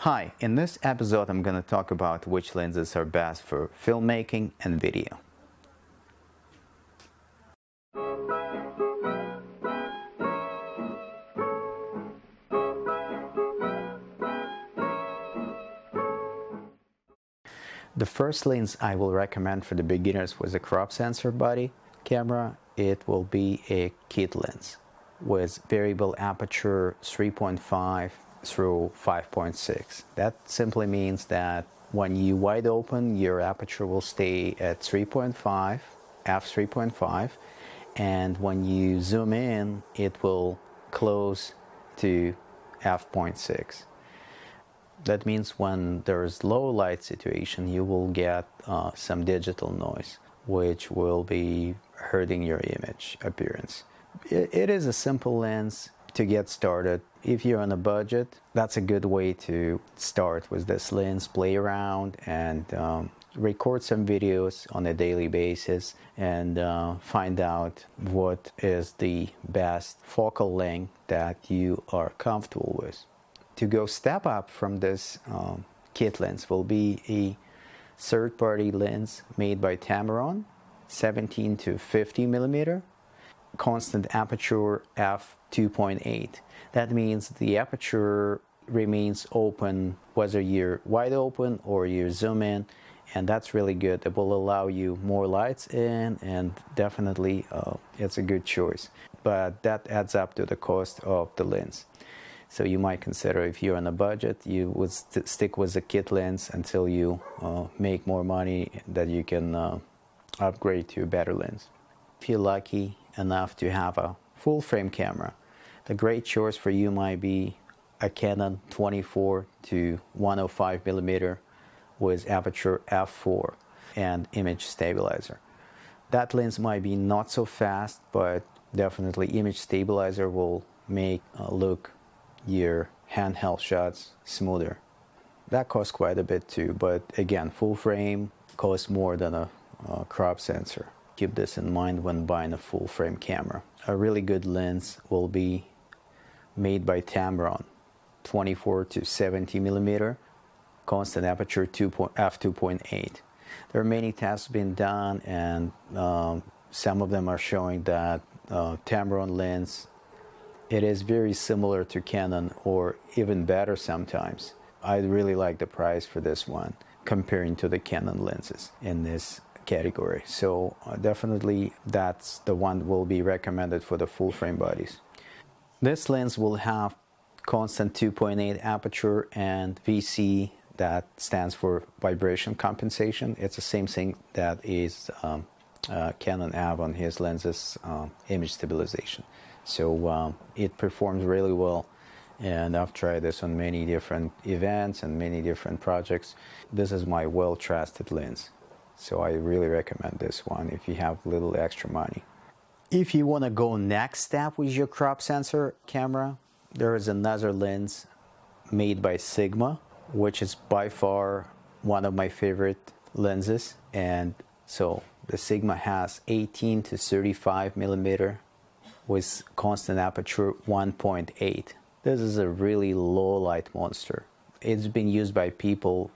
Hi, in this episode I'm going to talk about which lenses are best for filmmaking and video. The first lens I will recommend for the beginners with a crop sensor body camera. It will be a kit lens with variable aperture 3.5 through 5.6. That simply means that when you wide open, your aperture will stay at 3.5, f3.5, and when you zoom in, it will close to f.6. That means when there's low light situation, you will get some digital noise, which will be hurting your image appearance. It is a simple lens to get started. If you're on a budget, that's a good way to start with this lens, play around and record some videos on a daily basis and find out what is the best focal length that you are comfortable with. To go step up from this kit lens will be a third-party lens made by Tamron, 17 to 50 millimeter, constant aperture f2.8. That means the aperture remains open whether you're wide open or you zoom in, and that's really good. It will allow you more lights in, and definitely it's a good choice. But that adds up to the cost of the lens. So you might consider, if you're on a budget, you would stick with the kit lens until you make more money that you can upgrade to a better lens. If you're lucky enough to have a full frame camera, the great choice for you might be a Canon 24 to 105 millimeter with aperture f4 and image stabilizer. That lens might be not so fast, but definitely image stabilizer will make look your handheld shots smoother. That costs quite a bit too, but again, full frame costs more than a crop sensor. Keep this in mind when buying a full frame camera. A really good lens will be made by Tamron, 24 to 70 millimeter, constant aperture f2.8. There are many tests being done, and some of them are showing that Tamron lens, it is very similar to Canon or even better sometimes. I really like the price for this one comparing to the Canon lenses in this category. So definitely that's the one will be recommended for the full frame bodies. This lens will have constant 2.8 aperture and VC, that stands for vibration compensation. It's the same thing that is Canon have on his lenses, image stabilization. So it performs really well, and I've tried this on many different events and many different projects. This is my well-trusted lens, so I really recommend this one if you have little extra money. If you want to go next step with your crop sensor camera, there is another lens made by Sigma, which is by far one of my favorite lenses. And so the Sigma has 18 to 35 millimeter with constant aperture 1.8. This is a really low light monster. It's been used by people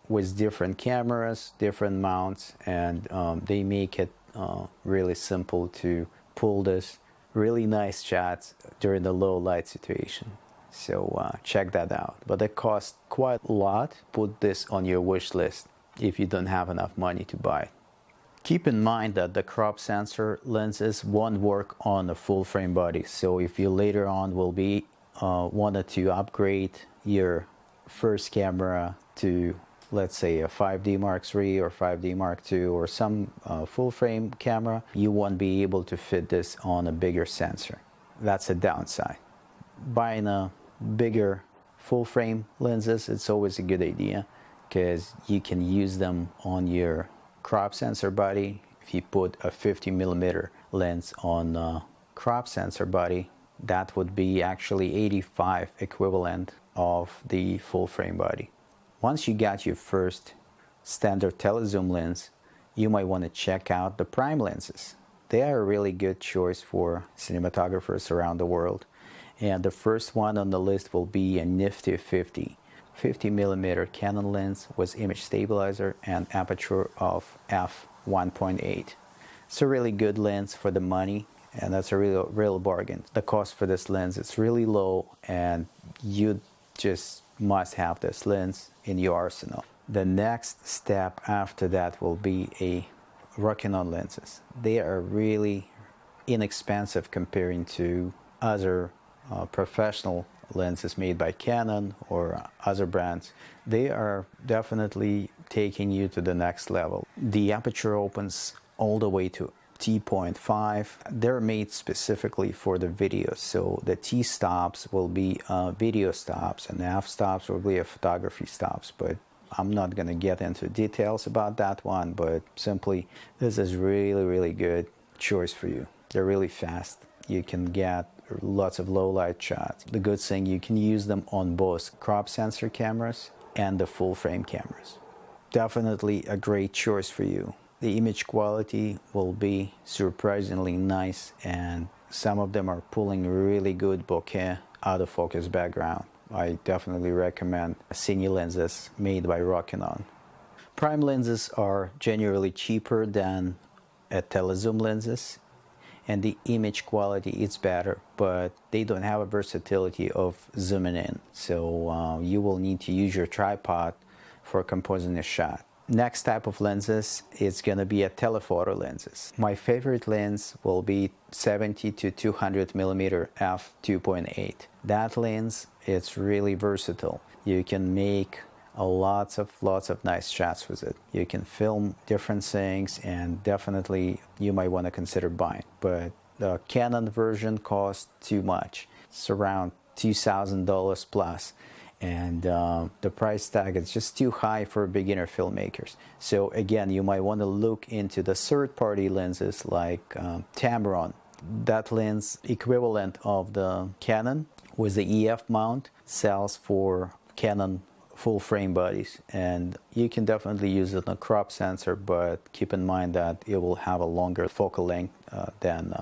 with different cameras, different mounts, and they make it really simple to pull this really nice shots during the low light situation. So check that out. But it costs quite a lot. Put this on your wish list if you don't have enough money to buy it. Keep in mind that the crop sensor lenses won't work on a full frame body. So if you later on will be wanted to upgrade your first camera to, let's say, a 5D Mark III or 5D Mark II or some full frame camera, you won't be able to fit this on a bigger sensor. That's a downside. Buying a bigger full frame lenses, it's always a good idea because you can use them on your crop sensor body. If you put a 50 millimeter lens on a crop sensor body, that would be actually 85 equivalent of the full frame body. Once you got your first standard telezoom lens, you might want to check out the prime lenses. They are a really good choice for cinematographers around the world. And the first one on the list will be a nifty 50 50mm Canon lens with image stabilizer and aperture of f1.8. It's a really good lens for the money, and that's a real bargain. The cost for this lens is really low, and you just must have this lens in your arsenal. The next step after that will be a Rockon lenses. They are really inexpensive comparing to other professional lenses made by Canon or other brands. They are definitely taking you to the next level. The aperture opens all the way to t.5. They're made specifically for the video, so the T stops will be video stops and the F stops will be photography stops, but I'm not going to get into details about that one, but simply this is really good choice for you. They're really fast. You can get lots of low light shots. The good thing, you can use them on both crop sensor cameras and the full frame cameras. Definitely a great choice for you. The image quality will be surprisingly nice, and some of them are pulling really good bokeh out of focus background. I definitely recommend cine lenses made by Rockon. Prime lenses are generally cheaper than telezoom lenses, and the image quality is better, but they don't have a versatility of zooming in, so you will need to use your tripod for composing a shot. Next type of lenses is going to be a telephoto lenses. My favorite lens will be 70 to 200 millimeter f2.8. That lens is really versatile. You can make lots of nice shots with it. You can film different things, and definitely you might want to consider buying. But the Canon version costs too much. It's around $2,000 plus. And the price tag is just too high for beginner filmmakers. So again, you might want to look into the third-party lenses like Tamron. That lens, equivalent of the Canon with the EF mount, sells for Canon full frame bodies, and you can definitely use it on a crop sensor, but keep in mind that it will have a longer focal length than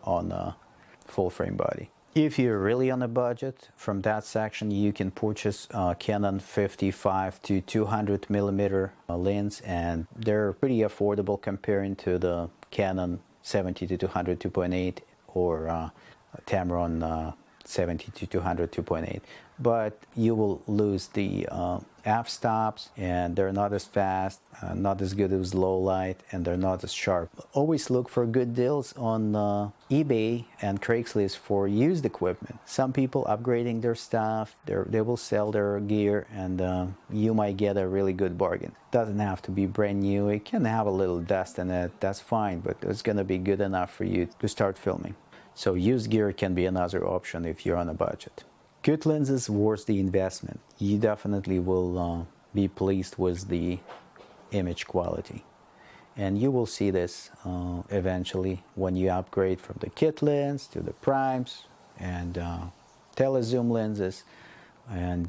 on a full frame body. If you're really on a budget, from that section you can purchase Canon 55 to 200 millimeter lens, and they're pretty affordable comparing to the Canon 70 to 200 2.8 or Tamron 70 to 200 2.8. But you will lose the f-stops, and they're not as fast, not as good as low light, and they're not as sharp. Always look for good deals on eBay and Craigslist for used equipment. Some people upgrading their stuff, they will sell their gear, and you might get a really good bargain. Doesn't have to be brand new. It can have a little dust in it, that's fine, but it's gonna be good enough for you to start filming. So used gear can be another option if you're on a budget. Good lenses worth the investment. You definitely will be pleased with the image quality. And you will see this eventually when you upgrade from the kit lens to the primes and telezoom lenses and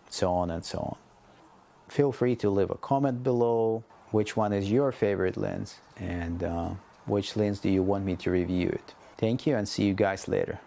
so on and so on. Feel free to leave a comment below which one is your favorite lens and which lens do you want me to review it. Thank you, and see you guys later.